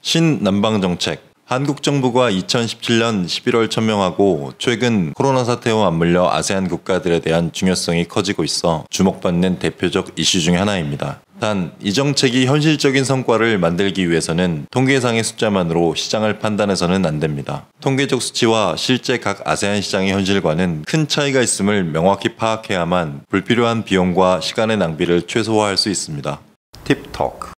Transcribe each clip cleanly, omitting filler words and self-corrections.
신남방정책. 한국 정부가 2017년 11월 천명하고 최근 코로나 사태와 맞물려 아세안 국가들에 대한 중요성이 커지고 있어 주목받는 대표적 이슈 중 하나입니다. 단, 이 정책이 현실적인 성과를 만들기 위해서는 통계상의 숫자만으로 시장을 판단해서는 안 됩니다. 통계적 수치와 실제 각 아세안 시장의 현실과는 큰 차이가 있음을 명확히 파악해야만 불필요한 비용과 시간의 낭비를 최소화할 수 있습니다. 팁토크.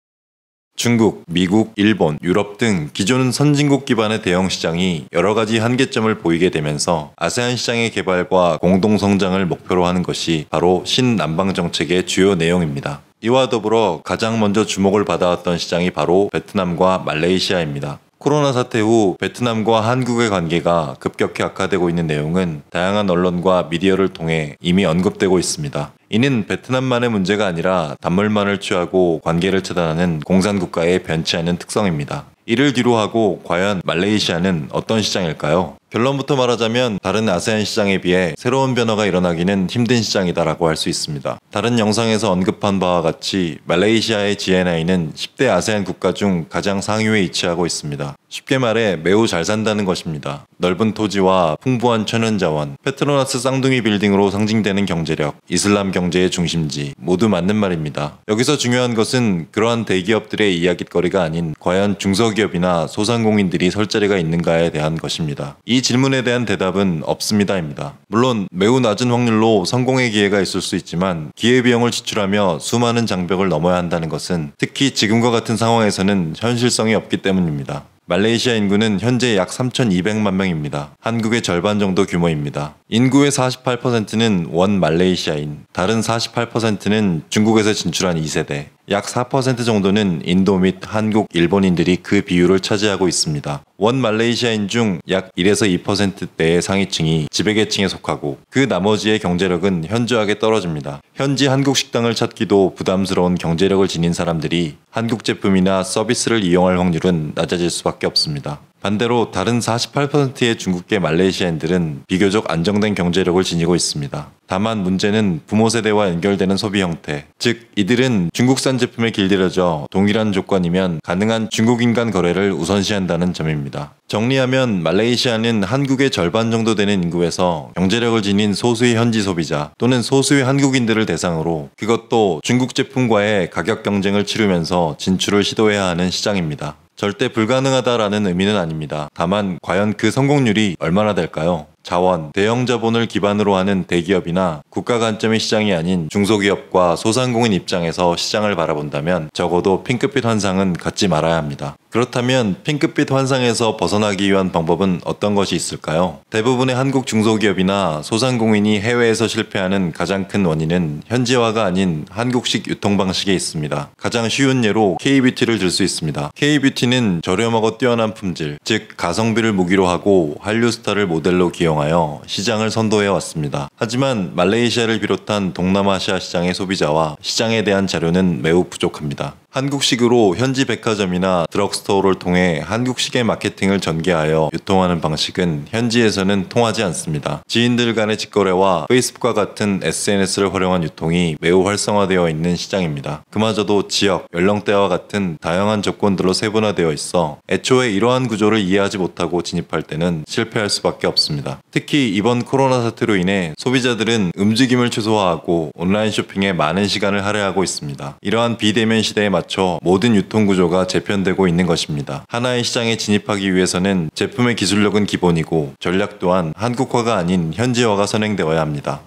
중국, 미국, 일본, 유럽 등 기존 선진국 기반의 대형 시장이 여러 가지 한계점을 보이게 되면서 아세안 시장의 개발과 공동 성장을 목표로 하는 것이 바로 신남방 정책의 주요 내용입니다. 이와 더불어 가장 먼저 주목을 받아왔던 시장이 바로 베트남과 말레이시아입니다. 코로나 사태 후 베트남과 한국의 관계가 급격히 악화되고 있는 내용은 다양한 언론과 미디어를 통해 이미 언급되고 있습니다. 이는 베트남만의 문제가 아니라 단물만을 취하고 관계를 차단하는 공산국가의 변치 않는 특성입니다. 이를 뒤로하고 과연 말레이시아는 어떤 시장일까요? 결론부터 말하자면 다른 아세안 시장에 비해 새로운 변화가 일어나기는 힘든 시장이다라고 할 수 있습니다. 다른 영상에서 언급한 바와 같이 말레이시아의 GNI는 10대 아세안 국가 중 가장 상위에 위치하고 있습니다. 쉽게 말해 매우 잘 산다는 것입니다. 넓은 토지와 풍부한 천연자원, 페트로나스 쌍둥이 빌딩으로 상징되는 경제력, 이슬람 경제의 중심지, 모두 맞는 말입니다. 여기서 중요한 것은 그러한 대기업들의 이야깃거리가 아닌 과연 중소기업이나 소상공인들이 설 자리가 있는가에 대한 것입니다. 이 질문에 대한 대답은 없습니다입니다. 물론 매우 낮은 확률로 성공의 기회가 있을 수 있지만 기회비용을 지출하며 수많은 장벽을 넘어야 한다는 것은 특히 지금과 같은 상황에서는 현실성이 없기 때문입니다. 말레이시아 인구는 현재 약 3,200만 명입니다. 한국의 절반 정도 규모입니다. 인구의 48%는 원 말레이시아인, 다른 48%는 중국에서 진출한 2세대, 약 4% 정도는 인도 및 한국, 일본인들이 그 비율을 차지하고 있습니다. 원 말레이시아인 중 약 1에서 2%대의 상위층이 지배계층에 속하고 그 나머지의 경제력은 현저하게 떨어집니다. 현지 한국 식당을 찾기도 부담스러운 경제력을 지닌 사람들이 한국 제품이나 서비스를 이용할 확률은 낮아질 수밖에 없습니다. 반대로 다른 48%의 중국계 말레이시아인들은 비교적 안정된 경제력을 지니고 있습니다. 다만 문제는 부모 세대와 연결되는 소비 형태, 즉 이들은 중국산 제품에 길들여져 동일한 조건이면 가능한 중국인 간 거래를 우선시한다는 점입니다. 정리하면 말레이시아는 한국의 절반 정도 되는 인구에서 경제력을 지닌 소수의 현지 소비자 또는 소수의 한국인들을 대상으로 그것도 중국 제품과의 가격 경쟁을 치르면서 진출을 시도해야 하는 시장입니다. 절대 불가능하다라는 의미는 아닙니다. 다만 과연 그 성공률이 얼마나 될까요? 자원, 대형 자본을 기반으로 하는 대기업이나 국가 관점의 시장이 아닌 중소기업과 소상공인 입장에서 시장을 바라본다면 적어도 핑크빛 환상은 갖지 말아야 합니다. 그렇다면 핑크빛 환상에서 벗어나기 위한 방법은 어떤 것이 있을까요? 대부분의 한국 중소기업이나 소상공인이 해외에서 실패하는 가장 큰 원인은 현지화가 아닌 한국식 유통 방식에 있습니다. 가장 쉬운 예로 K-뷰티를 들 수 있습니다. K-뷰티는 저렴하고 뛰어난 품질, 즉 가성비를 무기로 하고 한류 스타를 모델로 기용하여 시장을 선도해 왔습니다. 하지만 말레이시아를 비롯한 동남아시아 시장의 소비자와 시장에 대한 자료는 매우 부족합니다. 한국식으로 현지 백화점이나 드럭스토어를 통해 한국식의 마케팅을 전개하여 유통하는 방식은 현지에서는 통하지 않습니다. 지인들 간의 직거래와 페이스북과 같은 SNS를 활용한 유통이 매우 활성화되어 있는 시장입니다. 그마저도 지역, 연령대와 같은 다양한 조건들로 세분화되어 있어 애초에 이러한 구조를 이해하지 못하고 진입할 때는 실패할 수밖에 없습니다. 특히 이번 코로나 사태로 인해 소비자들은 움직임을 최소화하고 온라인 쇼핑에 많은 시간을 할애하고 있습니다. 이러한 비대면 시대에 맞춰 모든 유통구조가 재편되고 있는 것입니다. 하나의 시장에 진입하기 위해서는 제품의 기술력은 기본이고 전략 또한 한국화가 아닌 현지화가 선행되어야 합니다.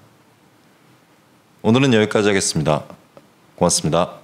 오늘은 여기까지 하겠습니다. 고맙습니다.